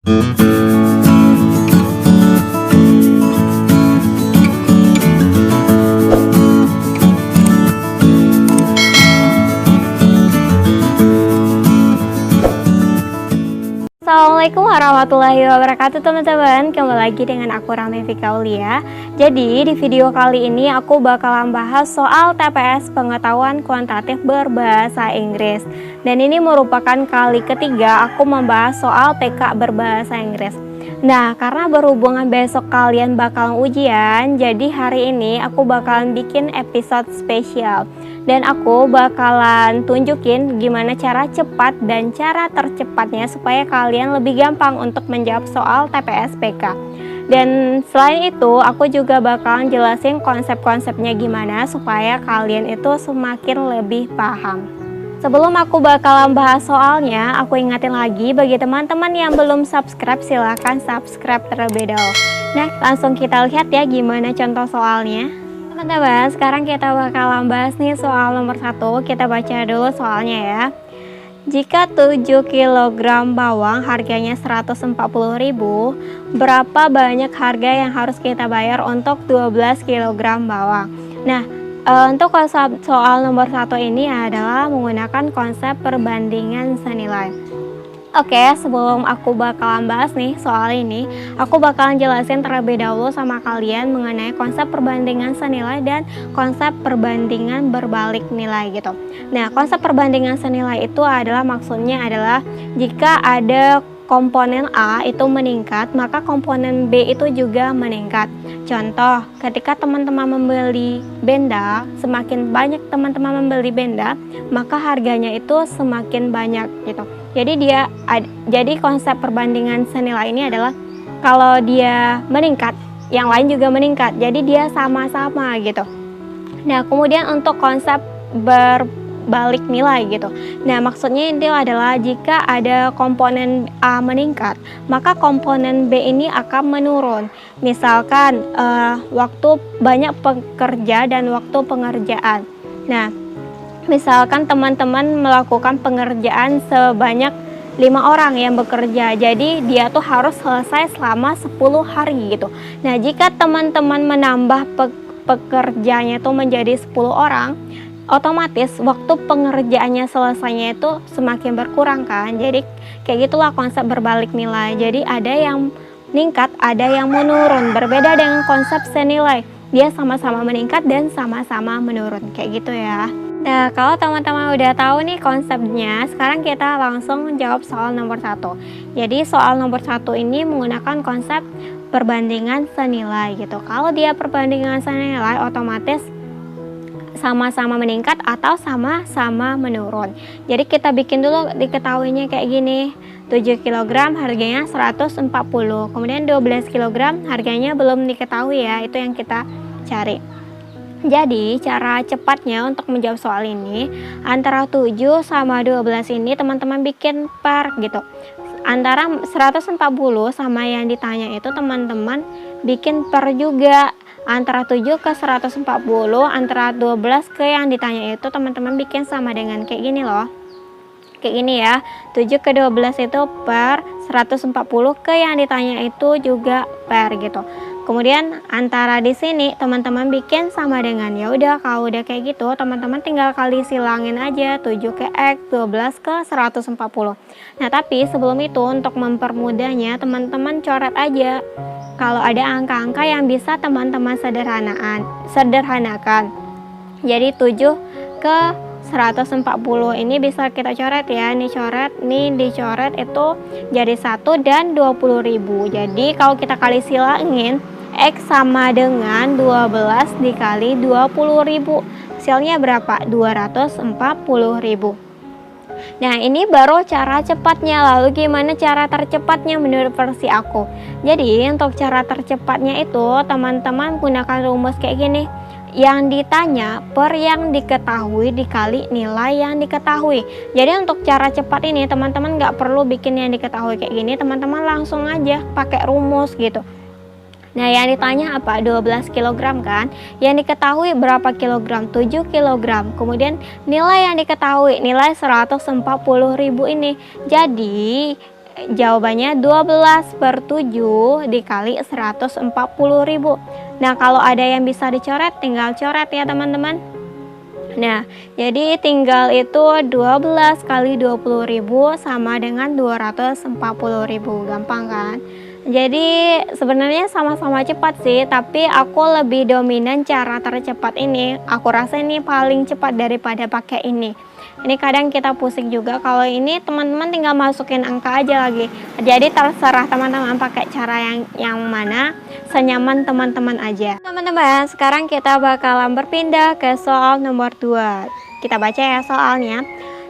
Assalamualaikum warahmatullahi wabarakatuh teman-teman. Kembali lagi dengan aku Rahmi Fikaulia. Jadi di video kali ini aku bakalan bahas soal TPS pengetahuan kuantitatif berbahasa Inggris. Dan ini merupakan kali ketiga aku membahas soal PK berbahasa Inggris. Nah, karena berhubungan besok kalian bakalan ujian, jadi hari ini aku bakalan bikin episode spesial. Dan aku bakalan tunjukin gimana cara cepat dan cara tercepatnya supaya kalian lebih gampang untuk menjawab soal TPS PK. Dan selain itu, aku juga bakalan jelasin konsep-konsepnya gimana supaya kalian itu semakin lebih paham. Sebelum aku bakalan bahas soalnya, aku ingatin lagi bagi teman-teman yang belum subscribe, silahkan subscribe terlebih dahulu. Nah, langsung kita lihat ya gimana contoh soalnya. Teman-teman, sekarang kita bakalan bahas nih soal nomor 1. Kita baca dulu soalnya ya. Jika 7 kg bawang harganya 140.000, berapa banyak harga yang harus kita bayar untuk 12 kg bawang? Nah, untuk konsep soal nomor 1 ini adalah menggunakan konsep perbandingan senilai. Oke, sebelum aku bakalan bahas nih soal ini, aku bakalan jelasin terlebih dahulu sama kalian mengenai konsep perbandingan senilai dan konsep perbandingan berbalik nilai gitu. Nah, konsep perbandingan senilai itu adalah maksudnya adalah jika ada komponen A itu meningkat, maka komponen B itu juga meningkat. Contoh, ketika teman-teman membeli benda, semakin banyak teman-teman membeli benda, maka harganya itu semakin banyak gitu. Jadi konsep perbandingan senilai ini adalah kalau dia meningkat, yang lain juga meningkat. Jadi dia sama-sama gitu. Nah, kemudian untuk konsep berbalik nilai gitu. Nah, maksudnya itu adalah jika ada komponen A meningkat, maka komponen B ini akan menurun. Misalkan waktu banyak pekerja dan waktu pengerjaan. Nah, misalkan teman-teman melakukan pengerjaan sebanyak 5 orang yang bekerja, jadi dia tuh harus selesai selama 10 hari gitu. Nah, jika teman-teman menambah pekerjanya tuh menjadi 10 orang, otomatis waktu pengerjaannya selesainya itu semakin berkurang kan. Jadi kayak gitulah konsep berbalik nilai. Jadi ada yang meningkat, ada yang menurun. Berbeda dengan konsep senilai, dia sama-sama meningkat dan sama-sama menurun kayak gitu ya. Nah, kalau teman-teman udah tahu nih konsepnya, sekarang kita langsung jawab soal nomor 1. Jadi soal nomor 1 ini menggunakan konsep perbandingan senilai gitu. Kalau dia perbandingan senilai, otomatis sama-sama meningkat atau sama-sama menurun. Jadi kita bikin dulu diketahuinya kayak gini. 7 kg harganya 140. Kemudian 12 kg harganya belum diketahui ya, itu yang kita cari. Jadi cara cepatnya untuk menjawab soal ini, antara 7 sama 12 ini teman-teman bikin per gitu. Antara 140 sama yang ditanya itu teman-teman bikin per juga. Antara 7 ke 140, antara 12 ke yang ditanya itu teman-teman bikin sama dengan kayak gini loh. Kayak gini ya, 7 ke 12 itu per, 140 ke yang ditanya itu juga per gitu. Kemudian antara di sini teman-teman bikin sama dengan, ya udah kalau udah kayak gitu teman-teman tinggal kali silangin aja 7 ke X, 12 ke 140. Nah, tapi sebelum itu untuk mempermudahnya teman-teman coret aja kalau ada angka-angka yang bisa teman-teman sederhanakan. Jadi 7 ke 140 ini bisa kita coret ya, nih coret, nih dicoret itu jadi 1 dan 20.000. Jadi kalau kita kali silangin, X sama dengan 12 dikali 20.000. Hasilnya berapa? 240.000. Nah, ini baru cara cepatnya. Lalu gimana cara tercepatnya menurut versi aku? Jadi untuk cara tercepatnya itu teman-teman gunakan rumus kayak gini. Yang ditanya per yang diketahui dikali nilai yang diketahui. Jadi untuk cara cepat ini teman-teman nggak perlu bikin yang diketahui kayak gini, teman-teman langsung aja pakai rumus gitu. Nah, yang ditanya apa? 12 kg kan? Yang diketahui berapa kilogram? 7 kg. Kemudian nilai yang diketahui, nilai 140.000 ini. Jadi jawabannya 12/7 dikali 140.000. Nah, kalau ada yang bisa dicoret, tinggal coret ya teman-teman. Nah, jadi tinggal itu 12 kali 20.000 sama dengan 240.000. Gampang kan? Jadi sebenarnya sama-sama cepat sih, tapi aku lebih dominan cara tercepat ini. Aku rasa ini paling cepat daripada pakai ini. Ini kadang kita pusing juga. Kalau ini teman-teman tinggal masukin angka aja lagi. Jadi terserah teman-teman pakai cara yang mana, senyaman teman-teman aja. Teman-teman, sekarang kita bakalan berpindah ke soal nomor 2. Kita baca ya soalnya.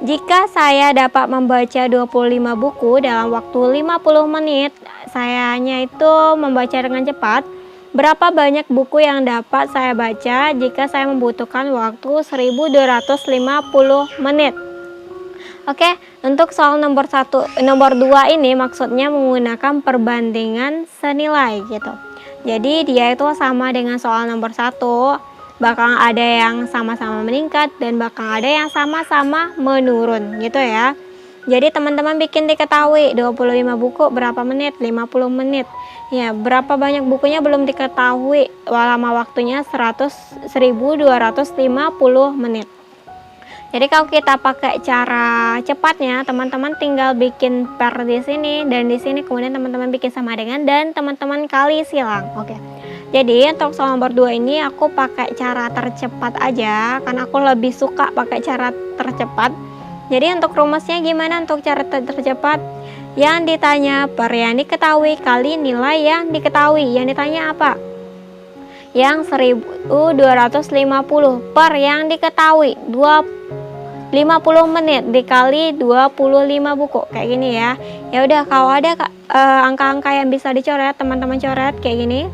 Jika saya dapat membaca 25 buku dalam waktu 50 menit, sayanya itu membaca dengan cepat. Berapa banyak buku yang dapat saya baca jika saya membutuhkan waktu 1250 menit? Oke, untuk soal nomor 2 ini maksudnya menggunakan perbandingan senilai gitu. Jadi dia itu sama dengan soal nomor 1. Bakal ada yang sama-sama meningkat dan bakal ada yang sama-sama menurun gitu ya. Jadi teman-teman bikin diketahui 25 buku berapa menit, 50 menit. Ya, berapa banyak bukunya belum diketahui. Lama waktunya 1250 menit. Jadi kalau kita pakai cara cepatnya, teman-teman tinggal bikin per di sini dan di sini, kemudian teman-teman bikin sama dengan dan teman-teman kali silang. Oke. Jadi untuk soal nomor 2 ini aku pakai cara tercepat aja, karena aku lebih suka pakai cara tercepat. Jadi untuk rumusnya gimana untuk cara tercepat? Yang ditanya per yang diketahui kali nilai yang diketahui. Yang ditanya apa? Yang 1250 per yang diketahui 50 menit dikali 25 buku kayak gini ya. Ya udah, kalau ada angka-angka yang bisa dicoret, teman-teman coret kayak gini.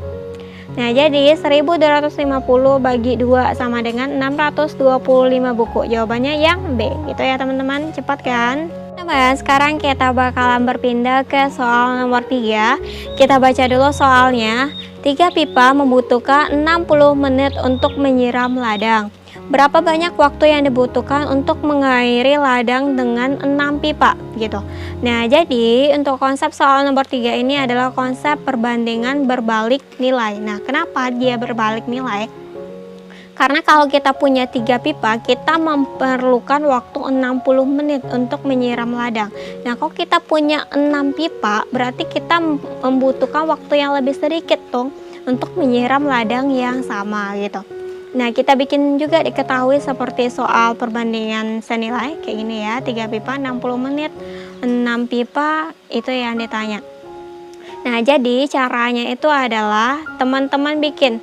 Nah, jadi 1250 bagi 2 sama dengan 625 buku. Jawabannya yang B. Gitu ya teman-teman, cepat kan? Teman, sekarang kita bakalan berpindah ke soal nomor 3. Kita baca dulu soalnya. 3 pipa membutuhkan 60 menit untuk menyiram ladang. Berapa banyak waktu yang dibutuhkan untuk mengairi ladang dengan 6 pipa gitu. Nah, jadi untuk konsep soal nomor 3 ini adalah konsep perbandingan berbalik nilai. Nah, kenapa dia berbalik nilai? Karena kalau kita punya 3 pipa, kita memerlukan waktu 60 menit untuk menyiram ladang. Nah, kalau kita punya 6 pipa, berarti kita membutuhkan waktu yang lebih sedikit dong untuk menyiram ladang yang sama gitu. Nah, kita bikin juga diketahui seperti soal perbandingan senilai kayak gini ya. 3 pipa 60 menit, 6 pipa itu yang ditanya. Nah, jadi caranya itu adalah teman-teman bikin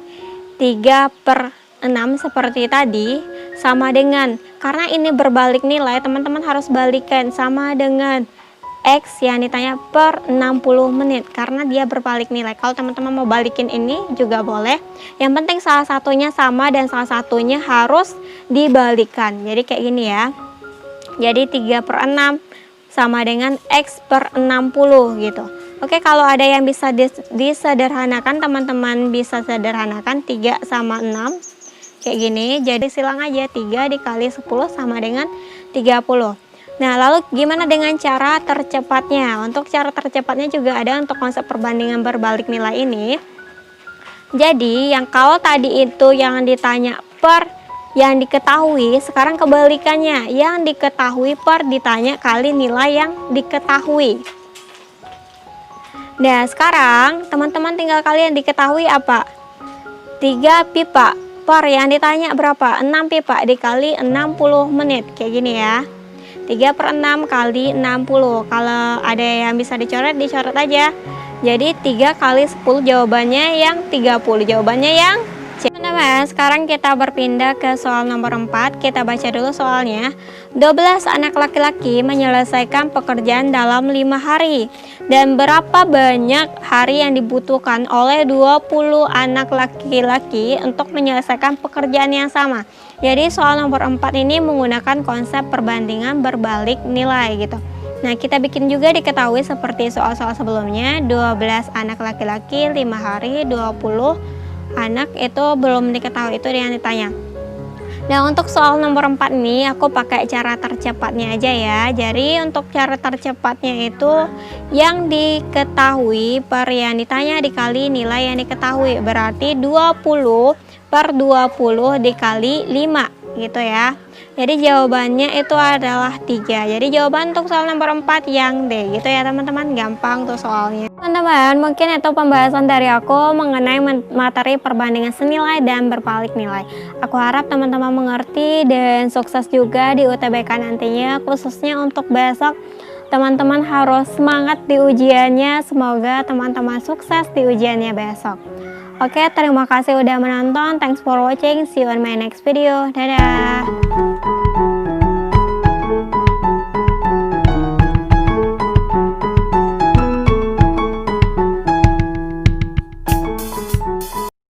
3/6 seperti tadi sama dengan, karena ini berbalik nilai, teman-teman harus balikan sama dengan X yang ditanya per 60 menit karena dia berbalik nilai. Kalau teman-teman mau balikin ini juga boleh. Yang penting salah satunya sama dan salah satunya harus dibalikan. Jadi kayak gini ya. Jadi 3/6 sama dengan X per 60 gitu. Oke, kalau ada yang bisa disederhanakan, teman-teman bisa sederhanakan 3 sama 6. Kayak gini, jadi silang aja 3 dikali 10 sama dengan 30. Nah, lalu gimana dengan cara tercepatnya? Untuk cara tercepatnya juga ada untuk konsep perbandingan berbalik nilai ini. Jadi, yang kalau tadi itu yang ditanya per yang diketahui, sekarang kebalikannya. Yang diketahui per ditanya kali nilai yang diketahui. Nah, sekarang teman-teman tinggal kalian diketahui apa? 3 pipa per yang ditanya berapa? 6 pipa dikali 60 menit. Kayak gini ya. 3/6 kali 60. Kalau ada yang bisa dicoret, dicoret aja. Jadi 3 kali 10 jawabannya yang 30. Jawabannya yang C. Teman-teman, sekarang kita berpindah ke soal nomor 4. Kita baca dulu soalnya. 12 anak laki-laki menyelesaikan pekerjaan dalam 5 hari. Dan berapa banyak hari yang dibutuhkan oleh 20 anak laki-laki untuk menyelesaikan pekerjaan yang sama? Jadi soal nomor 4 ini menggunakan konsep perbandingan berbalik nilai gitu. Nah, kita bikin juga diketahui seperti soal-soal sebelumnya. 12 anak laki-laki 5 hari, 20 anak itu belum diketahui, itu yang ditanya. Nah, untuk soal nomor 4 ini aku pakai cara tercepatnya aja ya. Jadi untuk cara tercepatnya itu yang diketahui per yang ditanya dikali nilai yang diketahui. Berarti 20 per 20 dikali 5 gitu ya. Jadi jawabannya itu adalah 3. Jadi jawaban untuk soal nomor 4 yang D gitu ya teman-teman. Gampang tuh soalnya. Teman-teman, mungkin itu pembahasan dari aku mengenai materi perbandingan senilai dan berbalik nilai. Aku harap teman-teman mengerti dan sukses juga di UTBK nantinya, khususnya untuk besok. Teman-teman harus semangat di ujiannya. Semoga teman-teman sukses di ujiannya besok. Oke, terima kasih udah menonton. Thanks for watching. See you on my next video. Dadah.